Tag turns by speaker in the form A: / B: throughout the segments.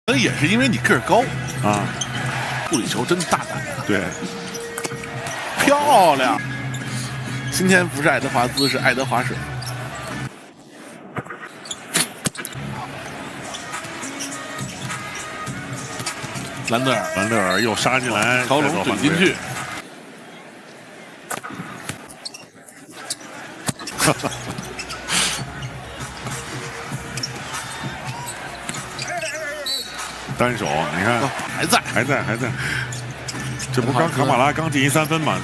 A: 那也是因为你个儿高
B: 啊，
A: 处理球真大胆啊！
B: 对，
A: 漂亮。今天不是爱德华兹，是爱德华水。兰德尔
B: 又杀进来，
A: 条龙怼进去。
B: 单手，你看，还在，这不刚卡马拉刚进1-3分吗？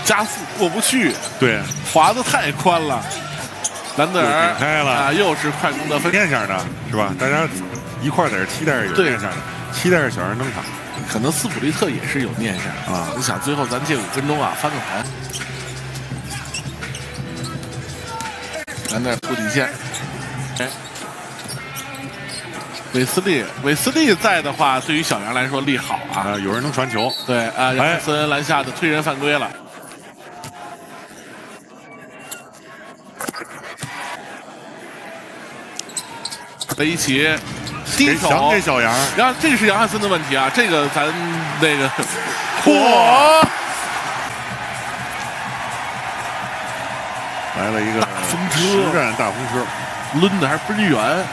A: 加速过不去，
B: 对，
A: 滑得太宽了。兰德尔
B: 开了
A: 啊，又是快攻的分
B: 面向的，是吧？大家一块在这期待着有面向的，期待着小人能卡。
A: 可能斯普利特也是有面向啊。你想，最后咱借5分钟啊，翻个盘。兰德尔扑底线，哎，韦斯利在的话，对于小杨来说利好啊。
B: 有人能传球。
A: 对啊，杨汉森篮下的推人犯规了。在一起低手
B: 给小杨，
A: 然后这是杨汉森的问题啊，这个咱那个嚯，
B: 来了一个
A: 大风车，
B: 实战大风车，
A: 抡的还是倍儿远。